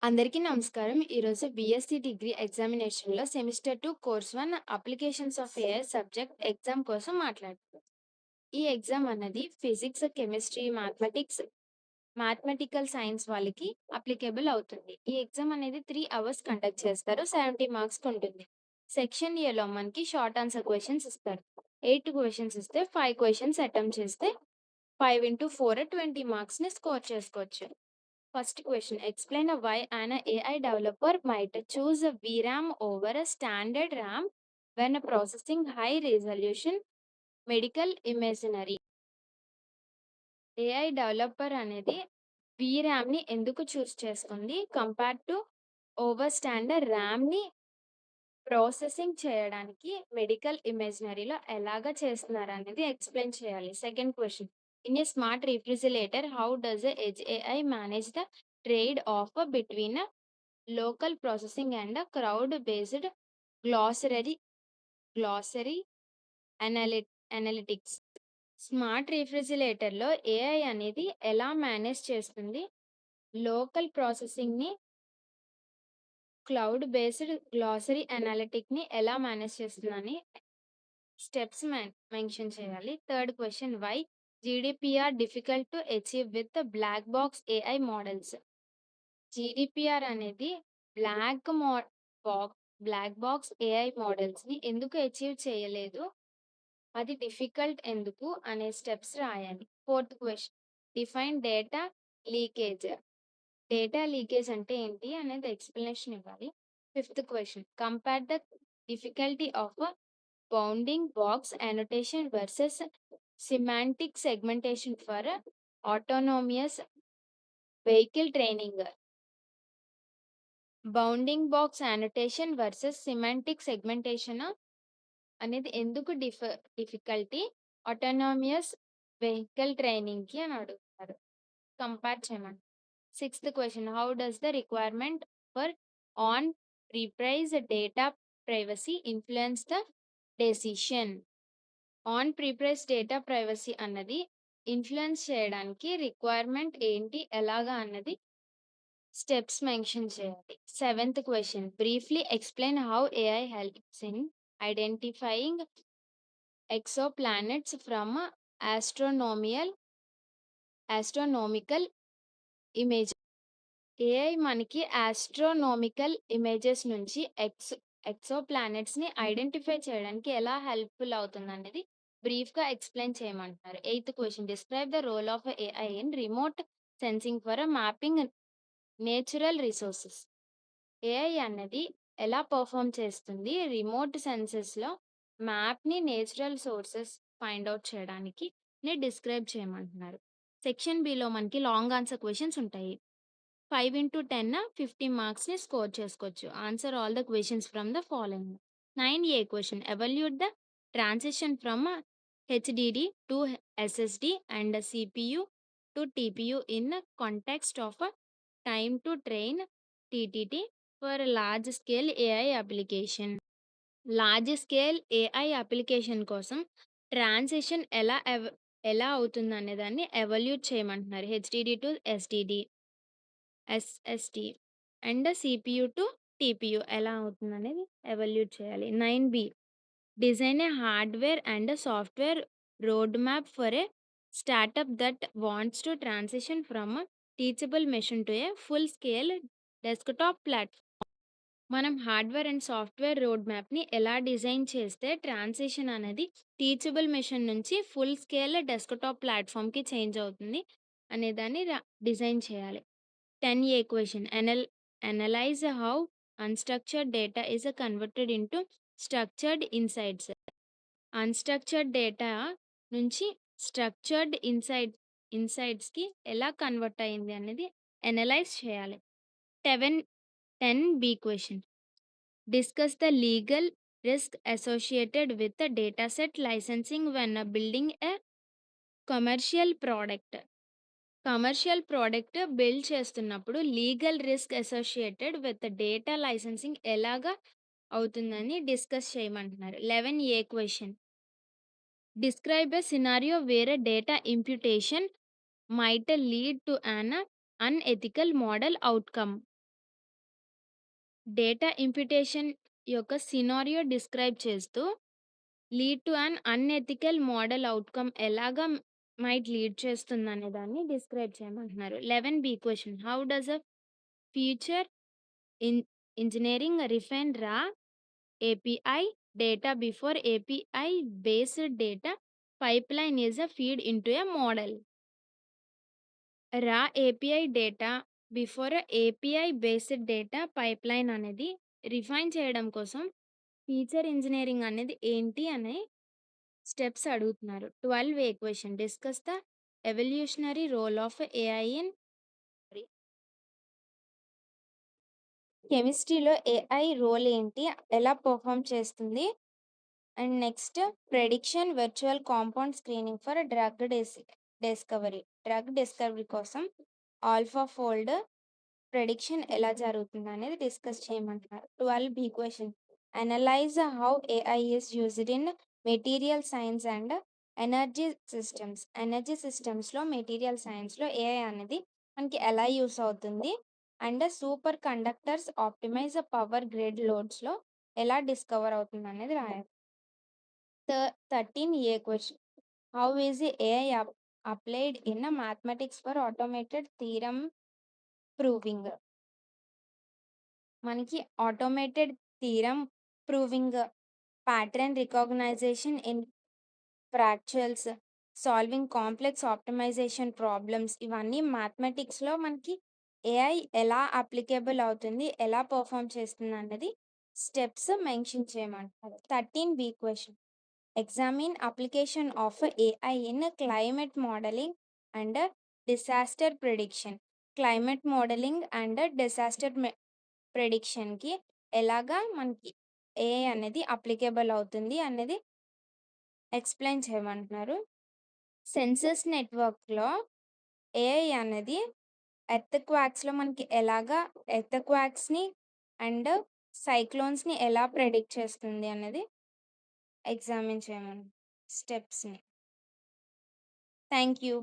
అందరికీ నమస్కారం. ఈరోజు బీఎస్సీ డిగ్రీ ఎగ్జామినేషన్‌లో semester 2 course 1 applications of AI subject exam కోసం మాట్లాడుకుందాం. ఈ ఎగ్జామ్ అన్నది ఫిజిక్స్, కెమిస్ట్రీ, మ్యాథమెటికల్ సైన్స్ వాళ్ళకి అప్లికేబుల్ అవుతుంది. ఈ ఎగ్జామ్ అనేది 3 అవర్స్ కండక్ట్ చేస్తారు. 70 మార్క్స్‌కి ఉంటుంది. సెక్షన్ ఏలో మనకి షార్ట్ ఆన్సర్ క్వెషన్స్ ఇస్తారు. 8 క్వెషన్స్ ఇస్తే 5 క్వెషన్స్ అటెంప్ట్ చేస్తే 5 ఇంటూ 4 20 మార్క్స్‌ని స్కోర్ చేసుకోవచ్చు. First question. Explain why an AI developer might choose a VRAM over a standard RAM when processing high resolution medical imagery. AI developer అనేది VRAMని ఎందుకు choose చేసుకుంది compare to over standard ర్యామ్ని processing చేయడానికి medical ఇమేజినరీలో ఎలాగా చేస్తున్నారు అనేది ఎక్స్ప్లెయిన్ చేయాలి. Second question. In a smart refrigerator how does edge AI manage the trade off between local processing and cloud based grocery grocery analytics. Smart రిఫ్రిజిరేటర్లో AI అనేది ఎలా మేనేజ్ చేస్తుంది లోకల్ ప్రాసెసింగ్ని క్లౌడ్ బేస్డ్ గ్లాసరీ అనలిటిక్ని ఎలా manage చేస్తుందని steps mention చేయాలి. Third question. Why GDPR difficult to achieve with black box AI models. GDPR అనేది బ్లాక్ మో బ్లాక్ బాక్స్ ఏఐ మోడల్స్ని ఎందుకు అచీవ్ చేయలేదు, అది డిఫికల్ట్ ఎందుకు అనే స్టెప్స్ రాయాలి. Fourth question. Define data leakage. Data leakage అంటే ఏంటి అనేది ఎక్స్ప్లెనేషన్ ఇవ్వాలి. Fifth question. Compare the difficulty of bounding box annotation versus semantic segmentation for autonomous vehicle training. Bounding box annotation versus semantic segmentation అనేది ఎందుకు difficulty ఆటోనోమియస్ vehicle ట్రైనింగ్కి అని అడుగుతారు. Compare చేయమని. Sixth question. How does the requirement for on premise data privacy influence the decision. On premise data privacy అన్నది influence చేయడానికి requirement ఏంటి, ఎలాగా అన్నది స్టెప్స్ మెన్షన్ చేయాలి. Seventh question. Briefly explain how AI helps in identifying exoplanets from astronomical image. AI మనకి astronomical images నుంచి ఎక్సోప్లానెట్స్ని identify చేయడానికి ఎలా హెల్ప్ఫుల్ అవుతుంది అనేది బ్రీఫ్గా ఎక్స్ప్లెయిన్ చేయమంటున్నారు. Eighth question. Describe the role of AI in remote sensing for mapping natural resources. AI అనేది ఎలా పర్ఫామ్ చేస్తుంది రిమోట్ సెన్సెస్లో మ్యాప్ని నేచురల్ సోర్సెస్ ఫైండ్ అవుట్ చేయడానికి డిస్క్రైబ్ చేయమంటున్నారు. సెక్షన్ బిలో మనకి లాంగ్ ఆన్సర్ క్వశ్చన్స్ ఉంటాయి. 5 ఇంటూ 10 50 మార్క్స్ని స్కోర్ చేసుకోవచ్చు. Answer all the questions from the following. 9A question. Evaluate the transition from HDD to SSD and CPU to TPU in context of time to train TTT for large scale AI application. Large scale AI application కోసం transition ఎలా అవుతుంది అనే దాన్ని evolute చేయమంటున్నారు. HDD to SSD and CPU to టిపియు ఎలా అవుతుంది అనేది evolute చేయాలి. 9B. Design A hardware and software road map for a startup that wants to transition from teachable machine to A full scale desktop platform. మనం hardware and software road మ్యాప్ని ఎలా design చేస్తే transition అనేది teachable machine నుంచి full scale desktop ప్లాట్ఫామ్కి change అవుతుంది అనే దాన్ని design చేయాలి. 10A question. Analyse how unstructured data is converted into structured insights. Unstructured data నుంచి స్ట్రక్చర్డ్ ఇన్సైట్స్కి ఎలా కన్వర్ట్ అయింది అనేది అనలైజ్ చేయాలి. 10B question. Discuss the legal risk associated with dataset licensing when building a commercial product. Commercial product build చేస్తున్నప్పుడు legal risk associated with data licensing ఎలాగా అవుతుందని discuss చేయమంటున్నారు. 11A question. Describe a scenario where data imputation might lead to an unethical model outcome. Data imputation యొక్క scenario describe చేస్తూ lead to an unethical model outcome ఎలాగా might lead చేస్తుందనే దాన్ని describe చేయమంటున్నారు. 11 question. How does a future in engineering refine రా API data before API based data pipeline is a feed into a model? రా API data before API based data pipeline అనేది refine చేయడం కోసం feature engineering అనేది ఏంటి అనే steps అడుగుతున్నారు. 12 question. Discuss the evolutionary role of AI in కెమిస్ట్రీలో AI role ఏంటి? ఎలా పెర్ఫార్మ్ చేస్తుంది? And next prediction virtual compound screening for discovery. Drug discovery కోసం ఆల్ఫా ఫోల్డ్ ప్రెడిక్షన్ ఎలా జరుగుతుందనేది డిస్కస్ చేయమంటున్నారు. 12 question. Analyse how AI is used in material science and energy systems. Energy సిస్టమ్స్‌లో, material సైన్స్‌లో AI అనేది మనకి ఎలా యూజ్ అవుతుంది? And superconductors optimise power grid లోడ్స్‌లో ఎలా డిస్కవర్ అవుతుందనేది రాయాలి. 13 question. How is AI applied in mathematics for automated theorem proving. మనకి automated theorem proving, pattern recognition in fractals, solving complex optimisation problems ఇవన్నీ మ్యాథమెటిక్స్‌లో మనకి ఏఐ ఎలా applicable అవుతుంది, ఎలా పెర్ఫార్మ్ చేస్తుందన్నది స్టెప్స్ మెన్షన్ చేయమంటారు. 13 question. Examine application of AI in climate modelling and disaster prediction. Climate modelling and disaster ప్రిడిక్షన్‌కి ఎలాగా మనకి ఏఐ అనేది అప్లికేబుల్ అవుతుంది అనేది ఎక్స్‌ప్లెయిన్ చేయమంటున్నారు. సెన్సస్ నెట్వర్క్‌లో ఏఐ అనేది ఎర్త్‌క్వాక్స్‌లో మనకి ఎలాగా ఎర్త్‌క్వాక్స్‌ని అండ్ సైక్లోన్స్‌ని ఎలా ప్రెడిక్ట్ చేస్తుంది అనేది ఎగ్జామిన్ చేయమని స్టెప్స్‌ని. Thank you.